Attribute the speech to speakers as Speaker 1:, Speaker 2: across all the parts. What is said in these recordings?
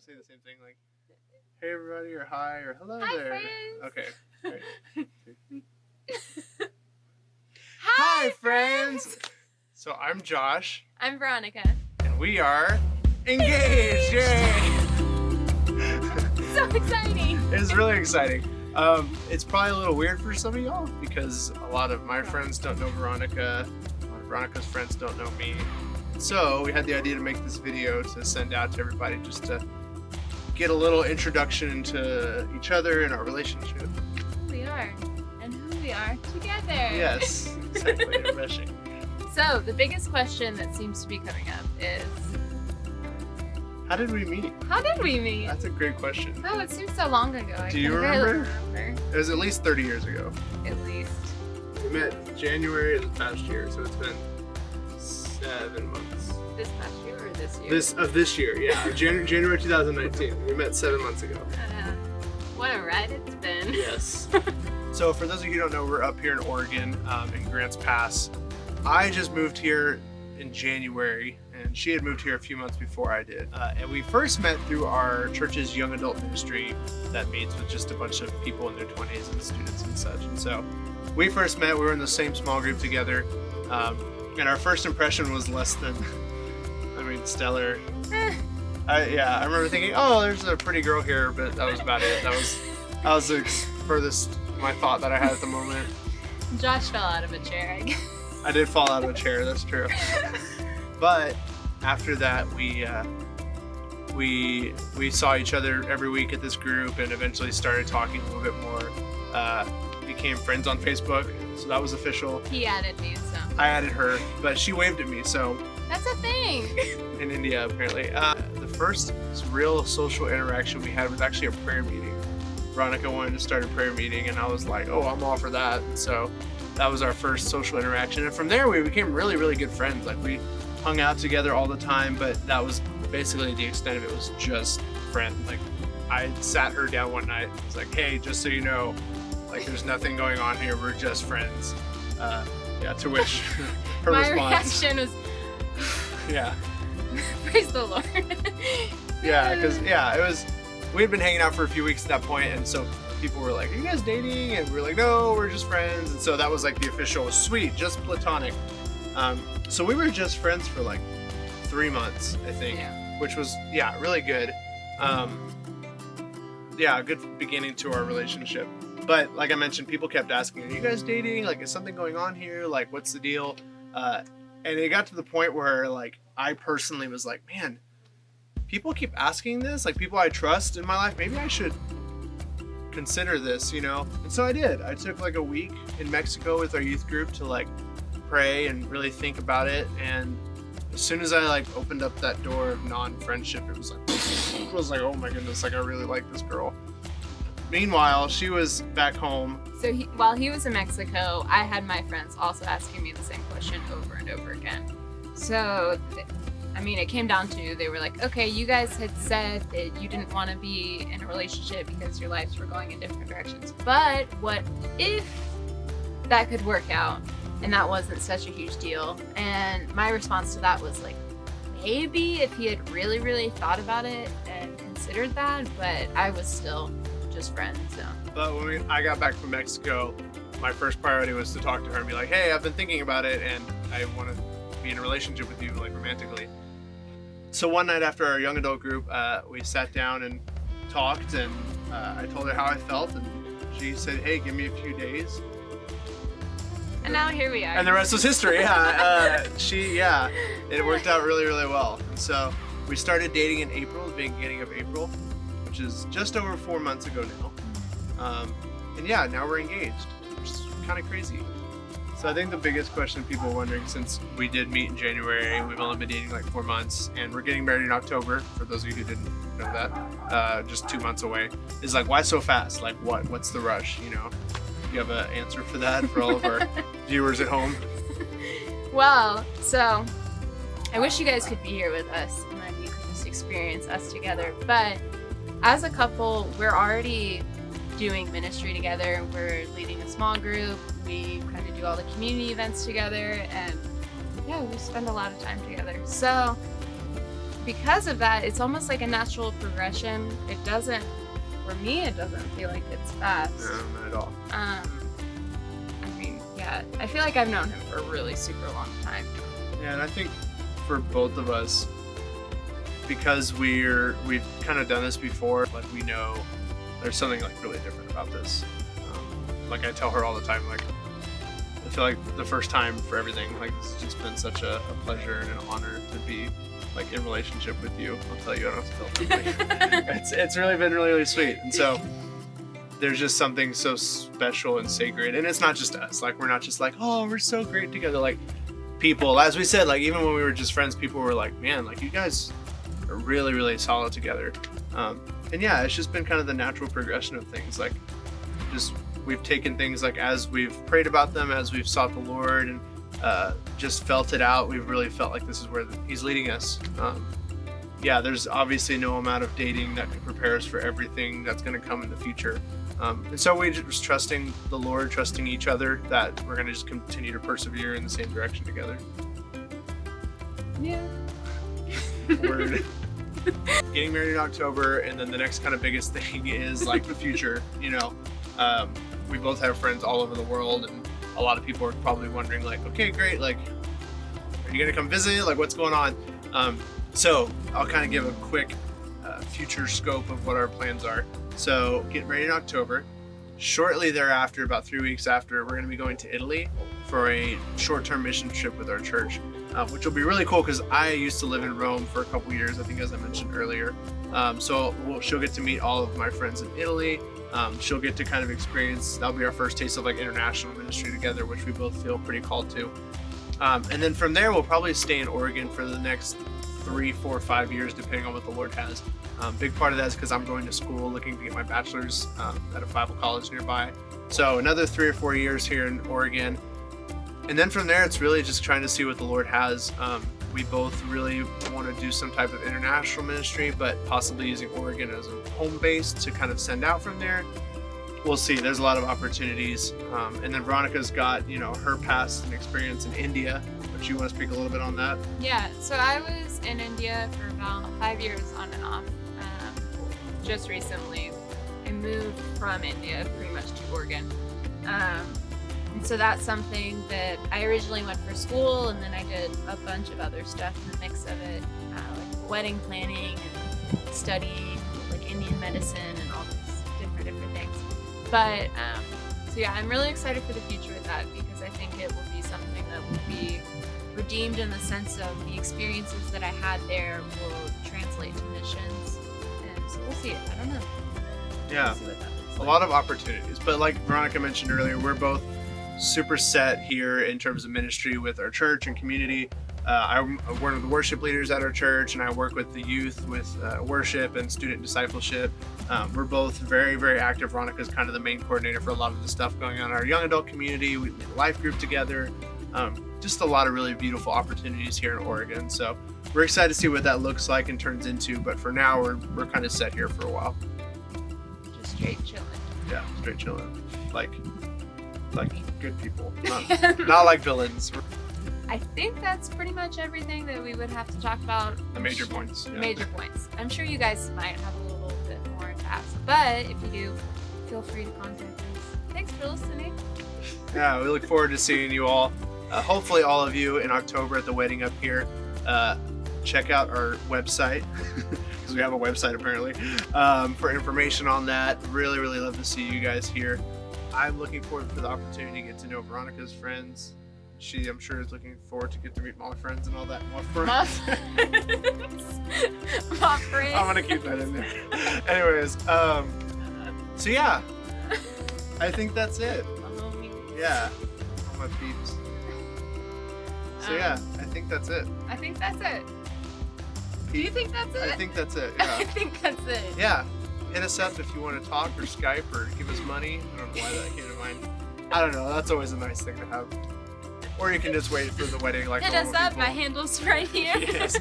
Speaker 1: to say the same thing, like, hey everybody, or hi, or hello
Speaker 2: hi,
Speaker 1: there.
Speaker 2: Friends.
Speaker 1: Okay. Great.
Speaker 2: Hi,
Speaker 1: friends. So I'm Josh.
Speaker 2: I'm Veronica.
Speaker 1: And we are engaged. Yay!
Speaker 2: So exciting.
Speaker 1: It's really exciting. It's probably a little weird for some of y'all because a lot of my friends don't know Veronica. A lot of Veronica's friends don't know me. So we had the idea to make this video to send out to everybody just to get a little introduction into each other and our relationship.
Speaker 2: Who we are and who we are together.
Speaker 1: Yes, exactly. Enmeshing.
Speaker 2: So the biggest question that seems to be coming up is,
Speaker 1: how did we meet?
Speaker 2: how did we meet?
Speaker 1: That's a great question.
Speaker 2: Oh, it seems so long ago.
Speaker 1: Do you remember? It was at least 30 years ago.
Speaker 2: At least.
Speaker 1: We met January of the past year, so it's been 7 months.
Speaker 2: This past year or this year?
Speaker 1: This year, yeah. January 2019. We met 7 months ago.
Speaker 2: What a ride it's been.
Speaker 1: Yes. So for those of you who don't know, we're up here in Oregon, in Grants Pass. I just moved here in January, and she had moved here a few months before I did. And we first met through our church's young adult ministry that meets with just a bunch of people in their 20s and students and such. And so we first met, we were in the same small group together, and our first impression was less than, stellar. I remember thinking, oh, there's a pretty girl here, but that was about it. That was the furthest my thought that I had at the moment.
Speaker 2: Josh fell out of a chair, I guess.
Speaker 1: I did fall out of a chair, that's true. But after that, we saw each other every week at this group and eventually started talking a little bit more. Became friends on Facebook, so that was official.
Speaker 2: He added me, so.
Speaker 1: I added her, but she waved at me, so.
Speaker 2: That's a thing.
Speaker 1: In India, apparently. The first real social interaction we had was actually a prayer meeting. Veronica wanted to start a prayer meeting, and I was like, oh, I'm all for that. And so that was our first social interaction. And from there, we became really, really good friends. Like, we hung out together all the time, but that was basically the extent of it. Was just friends. Like, I sat her down one night. I was like, hey, just so you know, like, there's nothing going on here. We're just friends. To which her
Speaker 2: My
Speaker 1: response.
Speaker 2: reaction was,
Speaker 1: yeah.
Speaker 2: praise the Lord.
Speaker 1: Yeah, because, it was, we had been hanging out for a few weeks at that point, and so people were like, are you guys dating? And we were like, no, we're just friends. And so that was like the official, sweet, just platonic. So we were just friends for like 3 months, I think, which was, really good. A good beginning to our relationship. But like I mentioned, people kept asking, are you guys dating? Like, is something going on here? Like, what's the deal? And it got to the point where, like, I personally was like, man, people keep asking this, like, people I trust in my life, maybe I should consider this, And so I did. I took like a week in Mexico with our youth group to like pray and really think about it. And as soon as I like opened up that door of non-friendship, it was like, oh my goodness, like, I really like this girl. Meanwhile, she was back home.
Speaker 2: So while he was in Mexico, I had my friends also asking me the same question over and over again. So, it came down to, they were like, okay, you guys had said that you didn't want to be in a relationship because your lives were going in different directions. But what if that could work out and that wasn't such a huge deal? And my response to that was like, maybe if he had really, really thought about it and considered that, but I was still just friends. So.
Speaker 1: But when I got back from Mexico, my first priority was to talk to her and be like, hey, I've been thinking about it and I want to be in a relationship with you, like, romantically. So one night after our young adult group, we sat down and talked, and I told her how I felt, and she said, hey, give me a few days.
Speaker 2: And now here we are.
Speaker 1: And the rest was history. It worked out really, really well. And so we started dating in April, the beginning of April, which is just over 4 months ago now. Now we're engaged, which is kind of crazy. So I think the biggest question people are wondering, since we did meet in January, we've only been dating like 4 months, and we're getting married in October, for those of you who didn't know that, just 2 months away, is like, why so fast? Like, what's the rush, Do you have an answer for that for all of our viewers at home?
Speaker 2: Well, so I wish you guys could be here with us and then you could just experience us together. But as a couple, we're already doing ministry together. We're leading a small group. We kind of do all the community events together, and we spend a lot of time together. So because of that, it's almost like a natural progression. It doesn't, for me, it doesn't feel like it's fast.
Speaker 1: No, not at all.
Speaker 2: I mean, yeah, I feel like I've known him for a really super long time.
Speaker 1: Yeah, and I think for both of us, because we've kind of done this before, like we know there's something like really different about this. Like I tell her all the time, like I feel like the first time for everything, like it's just been such a pleasure and an honor to be like in relationship with you. I'll tell you, I don't have to tell anybody. It's really been really, really sweet. And so there's just something so special and sacred. And it's not just us. Like we're not just like, oh, we're so great together. Like people, as we said, like even when we were just friends, people were like, man, like you guys are really, really solid together. And yeah, it's just been kind of the natural progression of things. Like just we've taken things like as we've prayed about them, as we've sought the Lord and just felt it out, we've really felt like this is where He's leading us. Yeah, there's obviously no amount of dating that can prepare us for everything that's going to come in the future. And so we're just trusting the Lord, trusting each other, that we're going to just continue to persevere in the same direction together.
Speaker 2: Yeah.
Speaker 1: Word. Getting married in October, and then the next kind of biggest thing is like the future. You know, we both have friends all over the world, and a lot of people are probably wondering, like, okay, great, like, are you gonna come visit? Like, what's going on? So I'll kind of give a quick future scope of what our plans are. So get ready in October. Shortly thereafter, about 3 weeks after, we're going to be going to Italy for a short-term mission trip with our church, which will be really cool because I used to live in Rome for a couple years, I think, as I mentioned earlier. So she'll get to meet all of my friends in Italy. She'll get to kind of experience, that'll be our first taste of like international ministry together, which we both feel pretty called to. And then from there, we'll probably stay in Oregon for the next 3, 4, 5 years, depending on what the Lord has. Big part of that is because I'm going to school looking to get my bachelor's at a Bible college nearby. So another 3 or 4 years here in Oregon. And then from there, it's really just trying to see what the Lord has. We both really want to do some type of international ministry, but possibly using Oregon as a home base to kind of send out from there. We'll see. There's a lot of opportunities. And then Veronica's got, you know, her past and experience in India. Would you want to speak a little bit on that?
Speaker 2: Yeah, so I was in India for about 5 years on and off. Just recently, I moved from India pretty much to Oregon. And so that's something that I originally went for school, and then I did a bunch of other stuff in the mix of it, like wedding planning and studying like Indian medicine and all these different things. But so yeah, I'm really excited for the future with that because I think it will be something that will be redeemed in the sense of the experiences that I had there will translate to missions. And so we'll see. I don't know.
Speaker 1: Yeah,
Speaker 2: we'll see what that looks like.
Speaker 1: a lot of opportunities. But like Veronica mentioned earlier, we're both super set here in terms of ministry with our church and community. I'm one of the worship leaders at our church, and I work with the youth with worship and student discipleship. We're both very, very active. Veronica's kind of the main coordinator for a lot of the stuff going on in our young adult community. We lead a life group together. Just a lot of really beautiful opportunities here in Oregon. So we're excited to see what that looks like and turns into. But for now, we're kind of set here for a while.
Speaker 2: Just straight chilling.
Speaker 1: Yeah, straight chilling. Like good people, not like villains.
Speaker 2: I think that's pretty much everything that we would have to talk about.
Speaker 1: The major points. Yeah.
Speaker 2: Major points. I'm sure you guys might have a little bit more to ask, but if you do, feel free to contact us. Thanks for listening.
Speaker 1: Yeah, we look forward to seeing you all. Hopefully all of you in October at the wedding up here. Check out our website, because we have a website apparently, for information on that. Really, really love to see you guys here. I'm looking forward for the opportunity to get to know Veronica's friends. She, I'm sure, is looking forward to get to meet my friends and all that. My friends.
Speaker 2: My friends.
Speaker 1: I'm gonna keep that in there. Anyways, so yeah, I think that's it. Yeah, all my peeps. So yeah, I think that's it.
Speaker 2: I think that's it. Do you think that's it?
Speaker 1: I think that's it. Yeah.
Speaker 2: I think that's it.
Speaker 1: Yeah. Hit us up if you want to talk or Skype or give us money. I don't know why that came to mind. I don't know. That's always a nice thing to have. Or you can just wait for the wedding like
Speaker 2: hit
Speaker 1: normal
Speaker 2: us up.
Speaker 1: people.
Speaker 2: My handle's right here.
Speaker 1: Yes.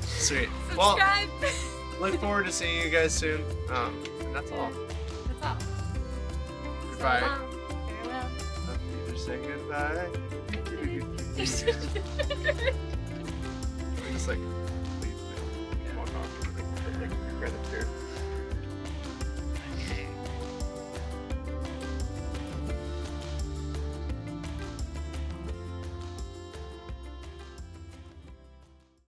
Speaker 1: Sweet.
Speaker 2: Subscribe.
Speaker 1: Well, look forward to seeing you guys soon. And that's all.
Speaker 2: That's all.
Speaker 1: Goodbye.
Speaker 2: So long. Farewell.
Speaker 1: Just say goodbye. Like